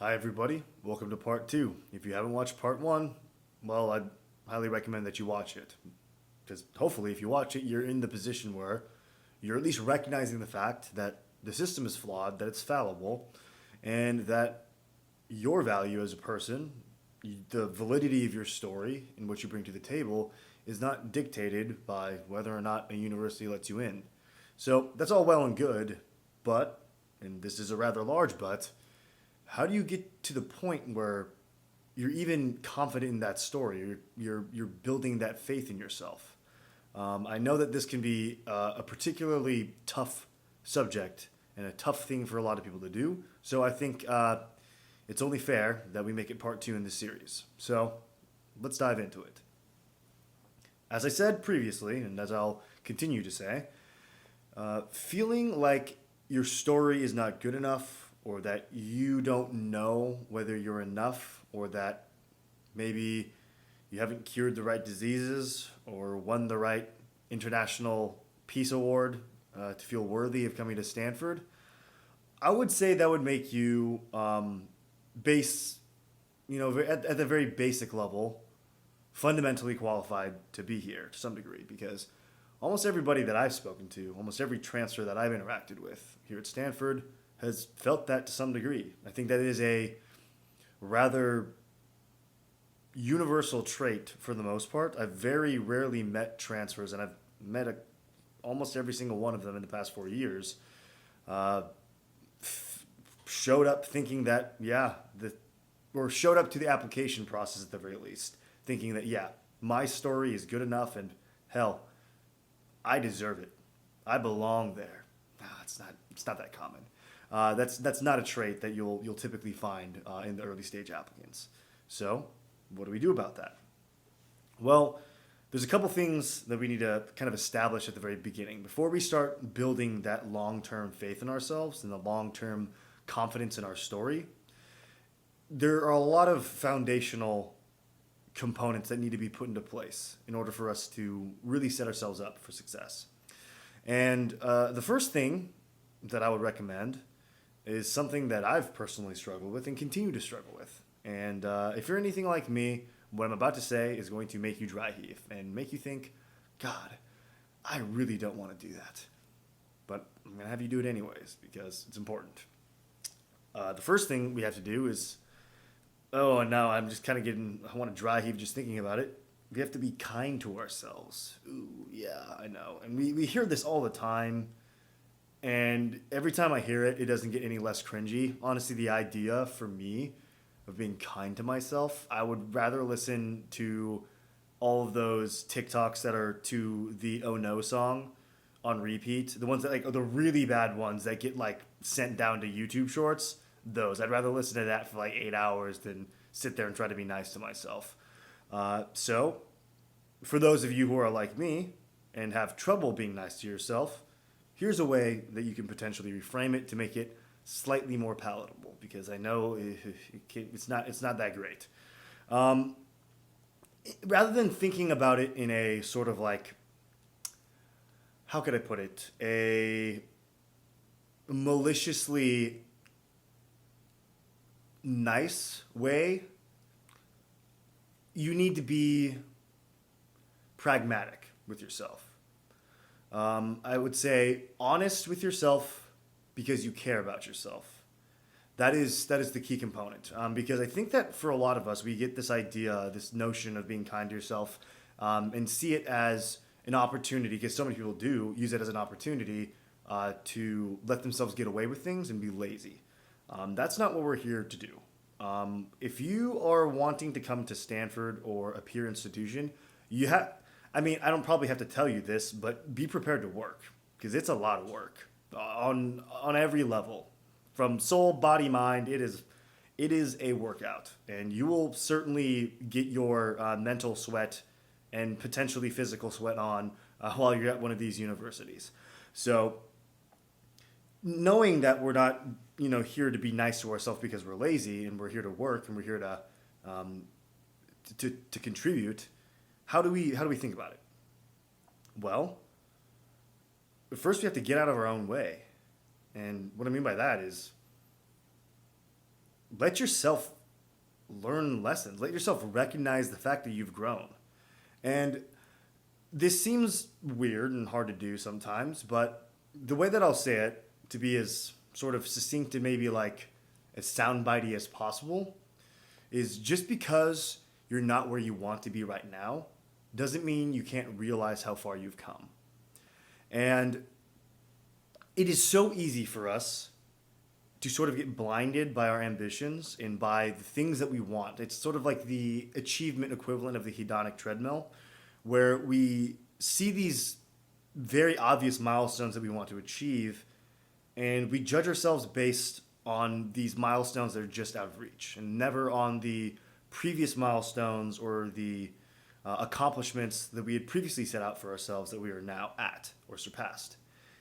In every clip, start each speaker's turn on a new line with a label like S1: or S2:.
S1: Hi, everybody. Welcome to part two. If you haven't watched part one, well, I'd highly recommend that you watch it. Because hopefully, if you watch it, you're in the position where you're at least recognizing the fact that the system is flawed, that it's fallible, and that your value as a person, the validity of your story and what you bring to the table, is not dictated by whether or not a university lets you in. So that's all well and good, but, and this is a rather large but, how do you get to the point where you're even confident in that story? You're building that faith in yourself. I know that this can be a particularly tough subject and a tough thing for a lot of people to do. So I think it's only fair that we make it part two in this series. So let's dive into it. As I said previously, and as I'll continue to say, feeling like your story is not good enough, or that you don't know whether you're enough, or that maybe you haven't cured the right diseases or won the right international peace award to feel worthy of coming to Stanford, I would say that would make you base, at the very basic level, fundamentally qualified to be here to some degree, because almost everybody that I've spoken to, almost every transfer that I've interacted with here at Stanford has felt that to some degree. I think that is a rather universal trait for the most part. I've very rarely met transfers, and I've met almost every single one of them in the past 4 years. Uh, Showed up thinking that, or showed up to the application process at the very least, thinking that, my story is good enough, and hell, I deserve it. I belong there. No, it's not that common. That's not a trait that you'll typically find in the early stage applicants. So, what do we do about that? Well, there's a couple things that we need to kind of establish at the very beginning before we start building that long-term faith in ourselves and the long-term confidence in our story. There are a lot of foundational components that need to be put into place in order for us to really set ourselves up for success. And the first thing that I would recommend is something that I've personally struggled with and continue to struggle with. And if you're anything like me, what I'm about to say is going to make you dry heave and make you think, God, I really don't want to do that. But I'm going to have you do it anyways because it's important. The first thing we have to do is, and now I'm just kind of I want to dry heave just thinking about it. We have to be kind to ourselves. Ooh, yeah, I know. And we hear this all the time. And every time I hear it, it doesn't get any less cringy. Honestly, the idea for me of being kind to myself, I would rather listen to all of those TikToks that are to the Oh No song on repeat. The ones that are the really bad ones that get sent down to YouTube shorts. Those. I'd rather listen to that for 8 hours than sit there and try to be nice to myself. So, for those of you who are like me and have trouble being nice to yourself, here's a way that you can potentially reframe it to make it slightly more palatable, because I know it's not that great. Rather than thinking about it in a sort of how could I put it, a maliciously nice way, you need to be pragmatic with yourself. I would say honest with yourself because you care about yourself. That is the key component. Because I think that for a lot of us, we get this idea, this notion of being kind to yourself, and see it as an opportunity, because so many people do use it as an opportunity to let themselves get away with things and be lazy. That's not what we're here to do. If you are wanting to come to Stanford or a peer institution, I don't probably have to tell you this, but be prepared to work, because it's a lot of work on every level, from soul, body, mind. It is a workout, and you will certainly get your mental sweat and potentially physical sweat on while you're at one of these universities. So, knowing that we're not here to be nice to ourselves because we're lazy, and we're here to work, and we're here to contribute. How do we think about it? Well, first we have to get out of our own way. And what I mean by that is let yourself learn lessons. Let yourself recognize the fact that you've grown. And this seems weird and hard to do sometimes, but the way that I'll say it, to be as sort of succinct and maybe like as soundbitey as possible, is just because you're not where you want to be right now doesn't mean you can't realize how far you've come. And it is so easy for us to sort of get blinded by our ambitions and by the things that we want. It's sort of like the achievement equivalent of the hedonic treadmill, where we see these very obvious milestones that we want to achieve, and we judge ourselves based on these milestones that are just out of reach and never on the previous milestones or the accomplishments that we had previously set out for ourselves that we are now at or surpassed.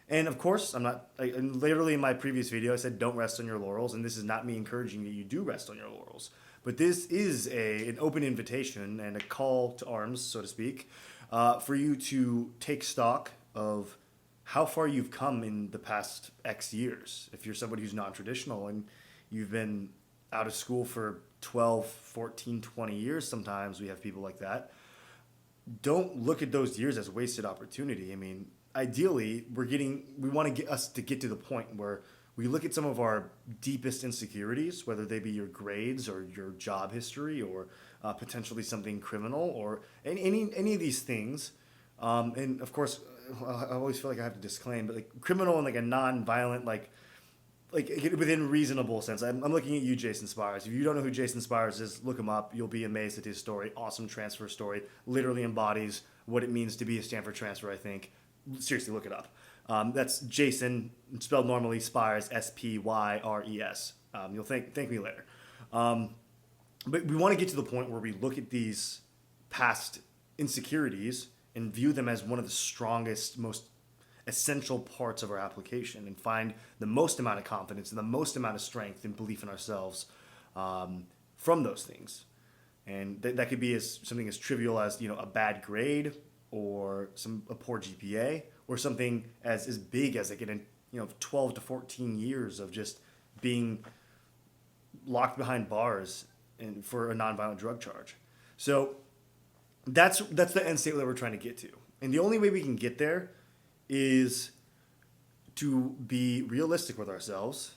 S1: And of course, literally in my previous video, I said don't rest on your laurels, and this is not me encouraging that you do rest on your laurels. But this is an open invitation and a call to arms, so to speak, for you to take stock of how far you've come in the past X years. If you're somebody who's non-traditional and you've been out of school for 12, 14, 20 years sometimes, we have people like that, don't look at those years as wasted opportunity. I mean, ideally, we want to get us to get to the point where we look at some of our deepest insecurities, whether they be your grades or your job history or potentially something criminal or any of these things. And of course, I always feel like I have to disclaim, but like criminal in like a non-violent, like within reasonable sense. I'm looking at you, Jason Spires. If you don't know who Jason Spires is, look him up. You'll be amazed at his story. Awesome transfer story. Literally embodies what it means to be a Stanford transfer, I think. Seriously, look it up. That's Jason, spelled normally, Spires, Spyres. You'll thank me later. But we want to get to the point where we look at these past insecurities and view them as one of the strongest, most essential parts of our application and find the most amount of confidence and the most amount of strength and belief in ourselves from those things. And that could be something as trivial as a bad grade or a poor GPA, or something as big as like 12 to 14 years of just being locked behind bars and for a nonviolent drug charge. So that's the end state that we're trying to get to. And the only way we can get there is to be realistic with ourselves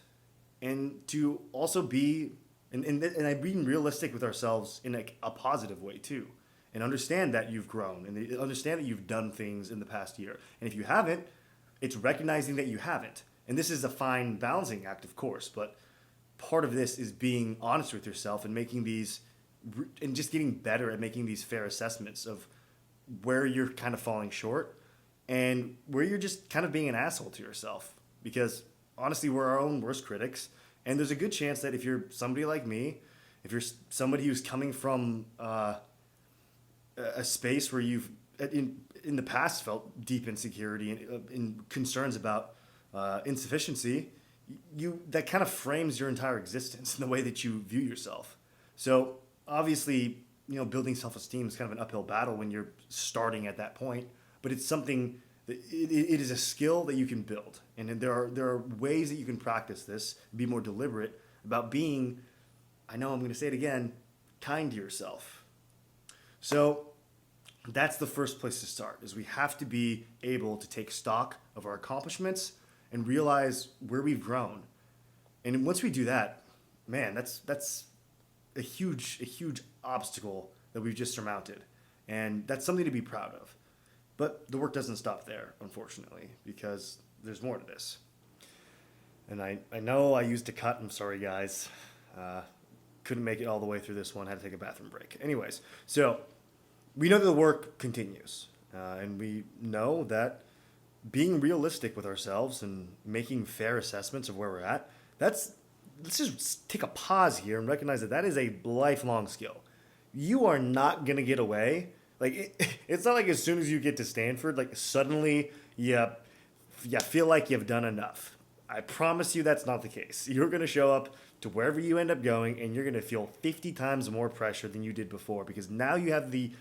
S1: and to also be, and I mean realistic with ourselves in a positive way too. And understand that you've grown and understand that you've done things in the past year. And if you haven't, it's recognizing that you haven't. And this is a fine balancing act, of course, but part of this is being honest with yourself and making these, and just getting better at making these fair assessments of where you're kind of falling short and where you're just kind of being an asshole to yourself. Because honestly, we're our own worst critics. And there's a good chance that if you're somebody like me, if you're somebody who's coming from a space where you've in the past felt deep insecurity and concerns about insufficiency, that kind of frames your entire existence in the way that you view yourself. So obviously, building self-esteem is kind of an uphill battle when you're starting at that point, but it's something that it is a skill that you can build, and there are ways that you can practice this, be more deliberate about being, I know I'm going to say it again, kind to yourself. So that's the first place to start, is we have to be able to take stock of our accomplishments and realize where we've grown. And once we do that, man, that's a huge obstacle that we've just surmounted. And that's something to be proud of. But the work doesn't stop there, unfortunately, because there's more to this. And I know I used a cut. I'm sorry, guys. Couldn't make it all the way through this one. Had to take a bathroom break. Anyways, so we know that the work continues. And we know that being realistic with ourselves and making fair assessments of where we're at, let's just take a pause here and recognize that is a lifelong skill. You are not going to get away. It's not like as soon as you get to Stanford, suddenly you feel like you've done enough. I promise you that's not the case. You're going to show up to wherever you end up going, and you're going to feel 50 times more pressure than you did before, because now you have the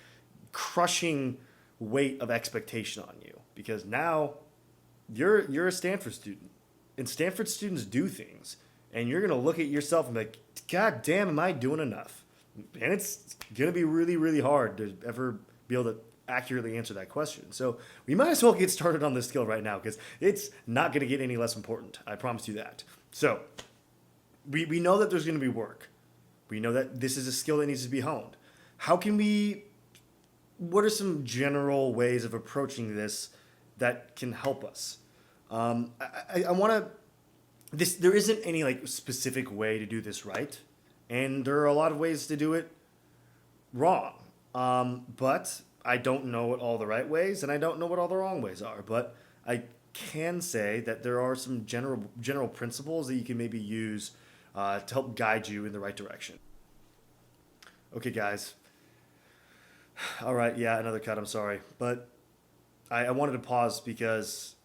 S1: crushing weight of expectation on you, because now you're a Stanford student, and Stanford students do things, and you're gonna look at yourself and be like, God damn, am I doing enough? And it's gonna be really, really hard to ever be able to accurately answer that question. So we might as well get started on this skill right now because it's not gonna get any less important. I promise you that. So we know that there's gonna be work. We know that this is a skill that needs to be honed. How can we? What are some general ways of approaching this that can help us? I want to. This there isn't any like specific way to do this right, and there are a lot of ways to do it wrong. But I don't know what all the right ways, and I don't know what all the wrong ways are. But I can say that there are some general principles that you can maybe use to help guide you in the right direction. Okay, guys. All right, yeah, another cut. I'm sorry, but I wanted to pause because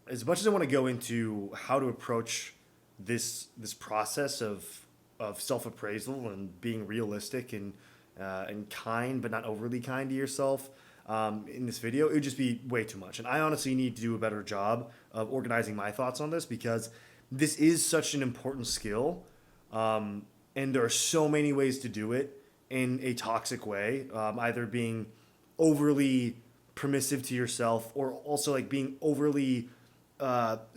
S1: as much as I want to go into how to approach this process of self appraisal and being realistic and kind but not overly kind to yourself in this video, it would just be way too much. And I honestly need to do a better job of organizing my thoughts on this because this is such an important skill, and there are so many ways to do it in a toxic way, either being overly permissive to yourself or also like being overly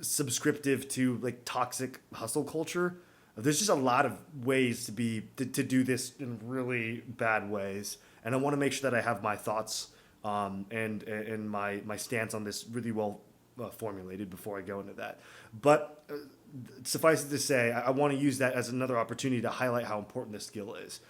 S1: subscriptive to like toxic hustle culture. There's just a lot of ways to do this in really bad ways, and I want to make sure that I have my thoughts and my stance on this really well formulated before I go into that. But suffice it to say, I want to use that as another opportunity to highlight how important this skill is.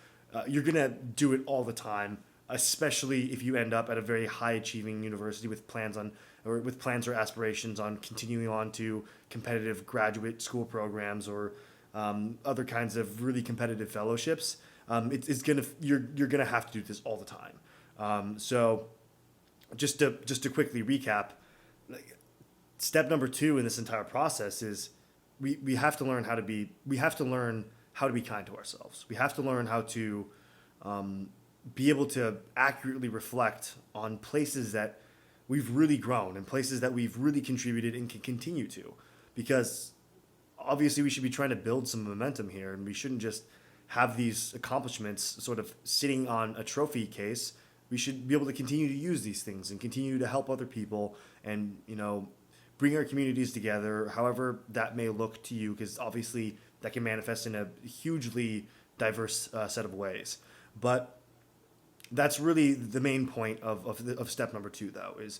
S1: You're gonna do it all the time, especially if you end up at a very high achieving university with plans or aspirations on continuing on to competitive graduate school programs or other kinds of really competitive fellowships. You're gonna have to do this all the time. So just to quickly recap, like, step number 2 in this entire process is we have to learn how to be kind to ourselves. We have to learn how to be able to accurately reflect on places that we've really grown and places that we've really contributed and can continue to. Because obviously we should be trying to build some momentum here, and we shouldn't just have these accomplishments sort of sitting on a trophy case. We should be able to continue to use these things and continue to help other people and, bring our communities together, however that may look to you, because obviously that can manifest in a hugely diverse set of ways. But that's really the main point of step number 2, though, is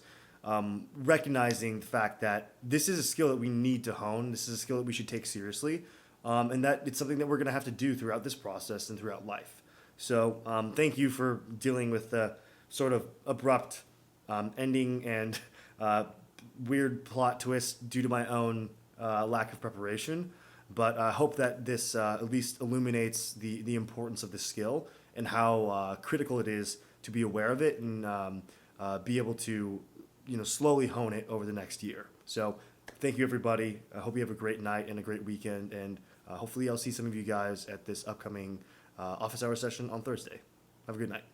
S1: recognizing the fact that this is a skill that we need to hone. This is a skill that we should take seriously, and that it's something that we're going to have to do throughout this process and throughout life. So thank you for dealing with the sort of abrupt ending and weird plot twist due to my own lack of preparation. But I hope that this at least illuminates the importance of this skill and how critical it is to be aware of it and be able to slowly hone it over the next year. So thank you, everybody. I hope you have a great night and a great weekend. And hopefully I'll see some of you guys at this upcoming office hour session on Thursday. Have a good night.